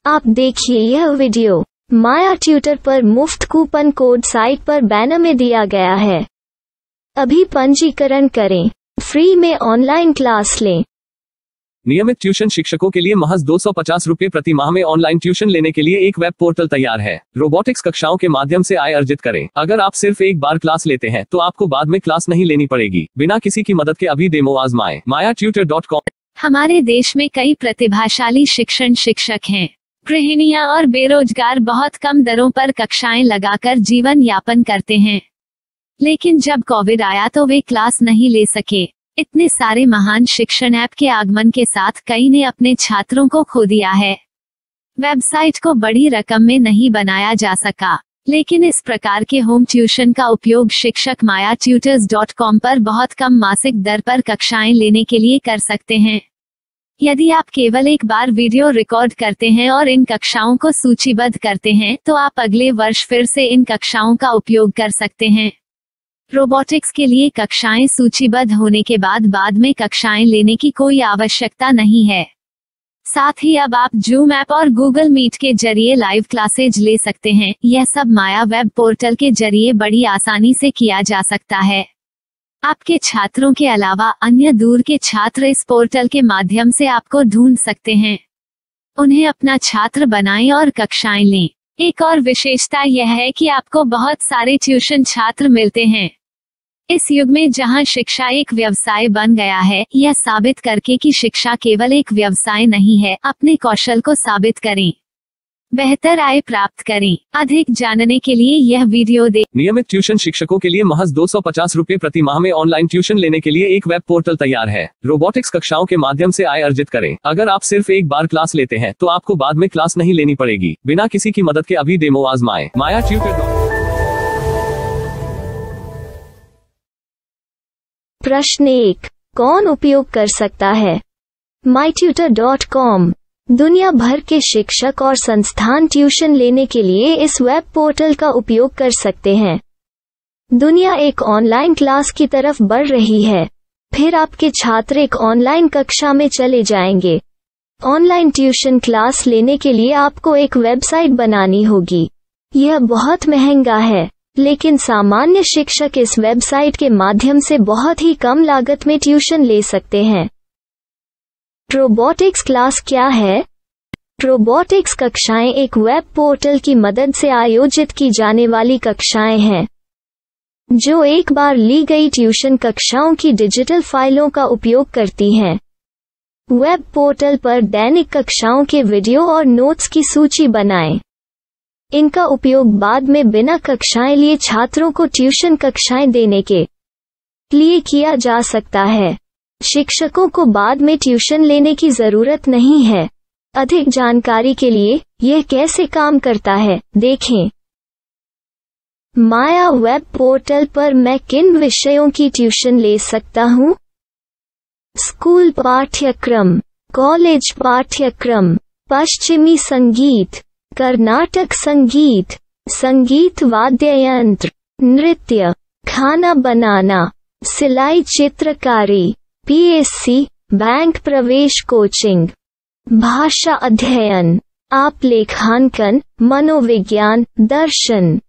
आप देखिए यह वीडियो माया ट्यूटर पर मुफ्त कूपन कोड साइट पर बैनर में दिया गया है। अभी पंजीकरण करें, फ्री में ऑनलाइन क्लास लें। नियमित ट्यूशन शिक्षकों के लिए महज 250 रुपये प्रति माह में ऑनलाइन ट्यूशन लेने के लिए एक वेब पोर्टल तैयार है। रोबोटिक्स कक्षाओं के माध्यम से आय अर्जित करें। अगर आप सिर्फ एक बार क्लास लेते हैं तो आपको बाद में क्लास नहीं लेनी पड़ेगी। बिना किसी की मदद के अभी डेमो आजमाएं। mayatutor.com। हमारे देश में कई प्रतिभाशाली शिक्षक हैं। गृहिणियां और बेरोजगार बहुत कम दरों पर कक्षाएं लगाकर जीवन यापन करते हैं, लेकिन जब कोविड आया तो वे क्लास नहीं ले सके। इतने सारे महान शिक्षण ऐप के आगमन के साथ कई ने अपने छात्रों को खो दिया है। वेबसाइट को बड़ी रकम में नहीं बनाया जा सका, लेकिन इस प्रकार के होम ट्यूशन का उपयोग शिक्षक mayatutors.com पर बहुत कम मासिक दर पर कक्षाएं लेने के लिए कर सकते हैं। यदि आप केवल एक बार वीडियो रिकॉर्ड करते हैं और इन कक्षाओं को सूचीबद्ध करते हैं तो आप अगले वर्ष फिर से इन कक्षाओं का उपयोग कर सकते हैं। रोबोटिक्स के लिए कक्षाएं सूचीबद्ध होने के बाद में कक्षाएं लेने की कोई आवश्यकता नहीं है। साथ ही अब आप जूम ऐप और गूगल मीट के जरिए लाइव क्लासेज ले सकते हैं। यह सब माया वेब पोर्टल के जरिए बड़ी आसानी से किया जा सकता है। आपके छात्रों के अलावा अन्य दूर के छात्र इस पोर्टल के माध्यम से आपको ढूंढ सकते हैं। उन्हें अपना छात्र बनाएं और कक्षाएं लें। एक और विशेषता यह है कि आपको बहुत सारे ट्यूशन छात्र मिलते हैं। इस युग में जहां शिक्षा एक व्यवसाय बन गया है, यह साबित करके कि शिक्षा केवल एक व्यवसाय नहीं है, अपने कौशल को साबित करें, बेहतर आय प्राप्त करें। अधिक जानने के लिए यह वीडियो देखें। नियमित ट्यूशन शिक्षकों के लिए महज 250 रुपये प्रति माह में ऑनलाइन ट्यूशन लेने के लिए एक वेब पोर्टल तैयार है। रोबोटिक्स कक्षाओं के माध्यम से आय अर्जित करें। अगर आप सिर्फ एक बार क्लास लेते हैं तो आपको बाद में क्लास नहीं लेनी पड़ेगी। बिना किसी की मदद के अभी डेमो आजमाएं। mayatutor। प्रश्न 1, कौन उपयोग कर सकता है? mytutor.com। दुनिया भर के शिक्षक और संस्थान ट्यूशन लेने के लिए इस वेब पोर्टल का उपयोग कर सकते हैं। दुनिया एक ऑनलाइन क्लास की तरफ बढ़ रही है। फिर आपके छात्र एक ऑनलाइन कक्षा में चले जाएंगे। ऑनलाइन ट्यूशन क्लास लेने के लिए आपको एक वेबसाइट बनानी होगी। यह बहुत महंगा है, लेकिन सामान्य शिक्षक इस वेबसाइट के माध्यम से बहुत ही कम लागत में ट्यूशन ले सकते हैं। रोबोटिक्स क्लास क्या है? रोबोटिक्स कक्षाएं एक वेब पोर्टल की मदद से आयोजित की जाने वाली कक्षाएं हैं, जो एक बार ली गई ट्यूशन कक्षाओं की डिजिटल फाइलों का उपयोग करती हैं। वेब पोर्टल पर दैनिक कक्षाओं के वीडियो और नोट्स की सूची बनाएं। इनका उपयोग बाद में बिना कक्षाएं लिए छात्रों को ट्यूशन कक्षाएं देने के लिए किया जा सकता है। शिक्षकों को बाद में ट्यूशन लेने की जरूरत नहीं है। अधिक जानकारी के लिए यह कैसे काम करता है, देखें। माया वेब पोर्टल पर मैं किन विषयों की ट्यूशन ले सकता हूँ? स्कूल पाठ्यक्रम, कॉलेज पाठ्यक्रम, पश्चिमी संगीत, कर्नाटक संगीत, संगीत वाद्य यंत्र, नृत्य, खाना बनाना, सिलाई चित्रकारी, PSC, बैंक प्रवेश कोचिंग, भाषा अध्ययन, आप लेखांकन, मनोविज्ञान, दर्शन।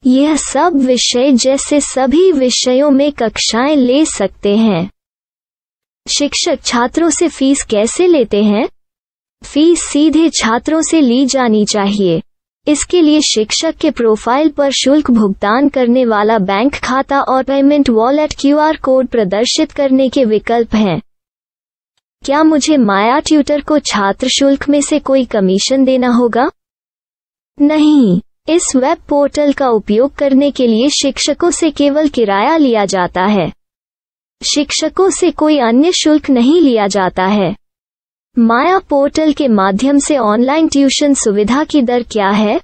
यह सब विषय जैसे सभी विषयों में कक्षाएं ले सकते हैं। शिक्षक छात्रों से फीस कैसे लेते हैं? फीस सीधे छात्रों से ली जानी चाहिए। इसके लिए शिक्षक के प्रोफाइल पर शुल्क भुगतान करने वाला बैंक खाता और पेमेंट वॉलेट QR कोड प्रदर्शित करने के विकल्प हैं। क्या मुझे माया ट्यूटर को छात्र शुल्क में से कोई कमीशन देना होगा? नहीं, इस वेब पोर्टल का उपयोग करने के लिए शिक्षकों से केवल किराया लिया जाता है। शिक्षकों से कोई अन्य शुल्क नहीं लिया जाता है। माया पोर्टल के माध्यम से ऑनलाइन ट्यूशन सुविधा की दर क्या है?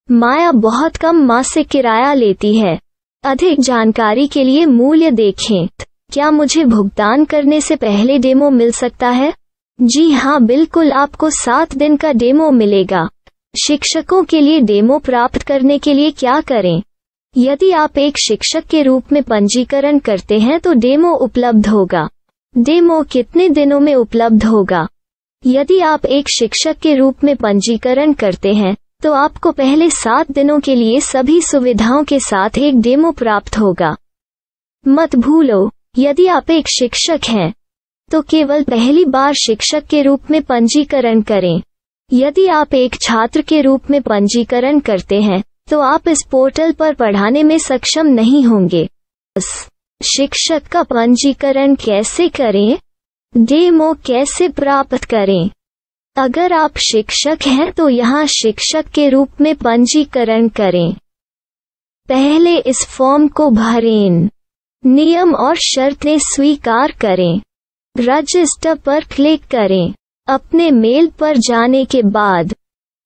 माया बहुत कम मासिक किराया लेती है। अधिक जानकारी के लिए मूल्य देखें। क्या मुझे भुगतान करने से पहले डेमो मिल सकता है? जी हाँ, बिल्कुल, आपको 7 दिन का डेमो मिलेगा। शिक्षकों के लिए डेमो प्राप्त करने के लिए क्या करें? यदि आप एक शिक्षक के रूप में पंजीकरण करते हैं तो डेमो उपलब्ध होगा। डेमो कितने दिनों में उपलब्ध होगा? यदि आप एक शिक्षक के रूप में पंजीकरण करते हैं तो आपको पहले 7 दिनों के लिए सभी सुविधाओं के साथ एक डेमो प्राप्त होगा। मत भूलो, यदि आप एक शिक्षक हैं तो केवल पहली बार शिक्षक के रूप में पंजीकरण करें। यदि आप एक छात्र के रूप में पंजीकरण करते हैं तो आप इस पोर्टल पर पढ़ाने में सक्षम नहीं होंगे। शिक्षक का पंजीकरण कैसे करें? डेमो कैसे प्राप्त करें? अगर आप शिक्षक हैं तो यहाँ शिक्षक के रूप में पंजीकरण करें। पहले इस फॉर्म को भरें। नियम और शर्तें स्वीकार करें। रजिस्टर पर क्लिक करें। अपने मेल पर जाने के बाद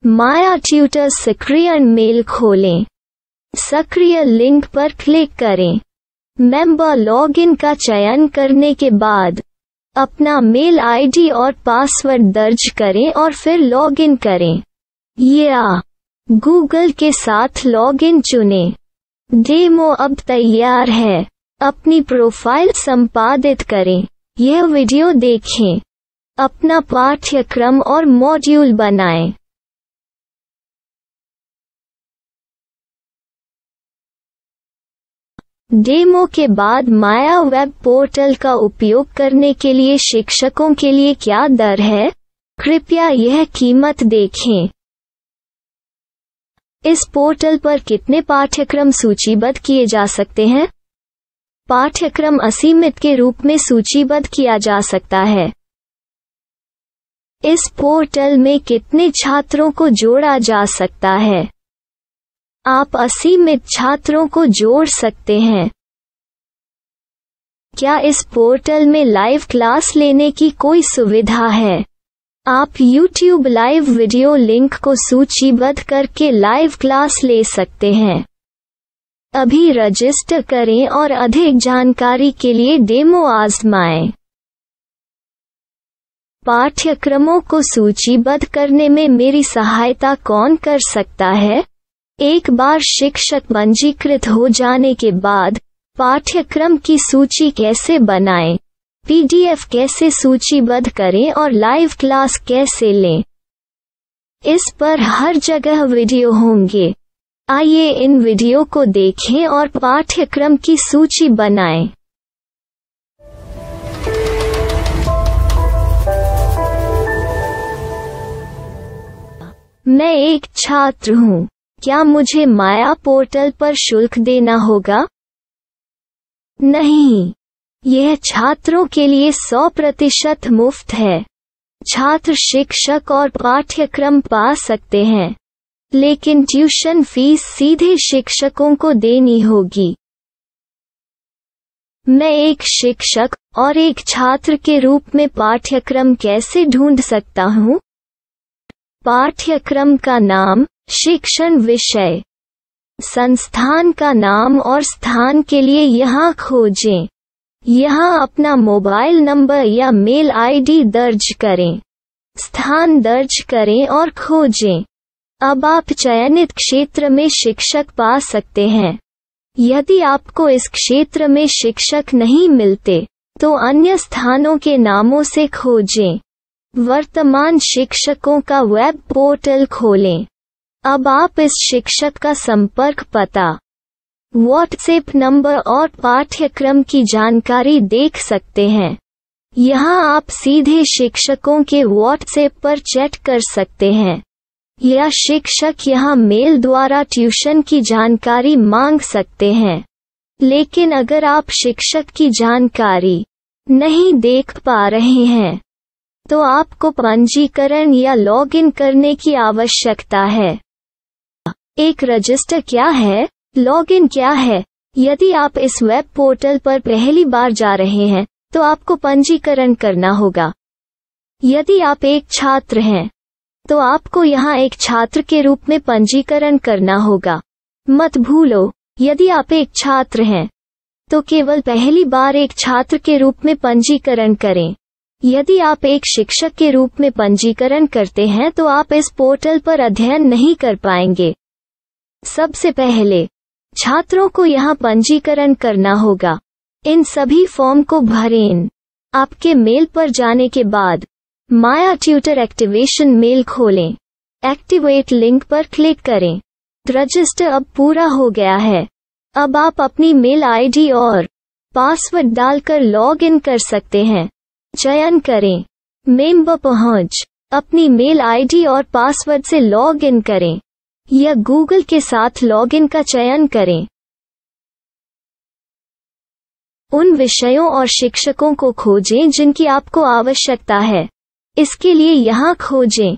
माया ट्यूटर सक्रिय मेल खोलें। सक्रिय लिंक पर क्लिक करें। मेंबर लॉगिन का चयन करने के बाद अपना मेल आईडी और पासवर्ड दर्ज करें और फिर लॉगिन करें या गूगल के साथ लॉगिन चुनें। डेमो अब तैयार है। अपनी प्रोफाइल संपादित करें। यह वीडियो देखें। अपना पाठ्यक्रम और मॉड्यूल बनाएं। डेमो के बाद माया वेब पोर्टल का उपयोग करने के लिए शिक्षकों के लिए क्या दर है? कृपया यह कीमत देखें। इस पोर्टल पर कितने पाठ्यक्रम सूचीबद्ध किए जा सकते हैं? पाठ्यक्रम असीमित के रूप में सूचीबद्ध किया जा सकता है। इस पोर्टल में कितने छात्रों को जोड़ा जा सकता है? आप असीमित छात्रों को जोड़ सकते हैं। क्या इस पोर्टल में लाइव क्लास लेने की कोई सुविधा है? आप YouTube लाइव वीडियो लिंक को सूचीबद्ध करके लाइव क्लास ले सकते हैं। अभी रजिस्टर करें और अधिक जानकारी के लिए डेमो आजमाएं। पाठ्यक्रमों को सूचीबद्ध करने में मेरी सहायता कौन कर सकता है? एक बार शिक्षक पंजीकृत हो जाने के बाद पाठ्यक्रम की सूची कैसे बनाएं, PDF कैसे सूचीबद्ध करें और लाइव क्लास कैसे लें, इस पर हर जगह वीडियो होंगे। आइए इन वीडियो को देखें और पाठ्यक्रम की सूची बनाएं। मैं एक छात्र हूँ। क्या मुझे माया पोर्टल पर शुल्क देना होगा? नहीं, यह छात्रों के लिए 100% मुफ्त है। छात्र शिक्षक और पाठ्यक्रम पा सकते हैं, लेकिन ट्यूशन फीस सीधे शिक्षकों को देनी होगी। मैं एक शिक्षक और एक छात्र के रूप में पाठ्यक्रम कैसे ढूंढ सकता हूँ? पाठ्यक्रम का नाम, शिक्षण विषय, संस्थान का नाम और स्थान के लिए यहाँ खोजें। यहाँ अपना मोबाइल नंबर या मेल आईडी दर्ज करें। स्थान दर्ज करें और खोजें। अब आप चयनित क्षेत्र में शिक्षक पा सकते हैं। यदि आपको इस क्षेत्र में शिक्षक नहीं मिलते तो अन्य स्थानों के नामों से खोजें। वर्तमान शिक्षकों का वेब पोर्टल खोलें। अब आप इस शिक्षक का संपर्क पता, व्हाट्सएप नंबर और पाठ्यक्रम की जानकारी देख सकते हैं। यहाँ आप सीधे शिक्षकों के व्हाट्सएप पर चैट कर सकते हैं या शिक्षक यहाँ मेल द्वारा ट्यूशन की जानकारी मांग सकते हैं। लेकिन अगर आप शिक्षक की जानकारी नहीं देख पा रहे हैं तो आपको पंजीकरण या लॉगिन करने की आवश्यकता है। एक रजिस्टर क्या है? लॉगिन क्या है? यदि आप इस वेब पोर्टल पर पहली बार जा रहे हैं तो आपको पंजीकरण करना होगा। यदि आप एक छात्र हैं तो आपको यहाँ एक छात्र के रूप में पंजीकरण करना होगा। मत भूलो, यदि आप एक छात्र हैं तो केवल पहली बार एक छात्र के रूप में पंजीकरण करें। यदि आप एक शिक्षक के रूप में पंजीकरण करते हैं तो आप इस पोर्टल पर अध्ययन नहीं कर पाएंगे। सबसे पहले छात्रों को यहाँ पंजीकरण करना होगा। इन सभी फॉर्म को भरें। आपके मेल पर जाने के बाद माया ट्यूटर एक्टिवेशन मेल खोलें। एक्टिवेट लिंक पर क्लिक करें। रजिस्टर अब पूरा हो गया है। अब आप अपनी मेल आईडी और पासवर्ड डालकर लॉग इन कर सकते हैं। चयन करें मेंबर पहुंच। अपनी मेल आईडी और पासवर्ड से लॉग इन करें या गूगल के साथ लॉगिन का चयन करें। उन विषयों और शिक्षकों को खोजें जिनकी आपको आवश्यकता है। इसके लिए यहाँ खोजें।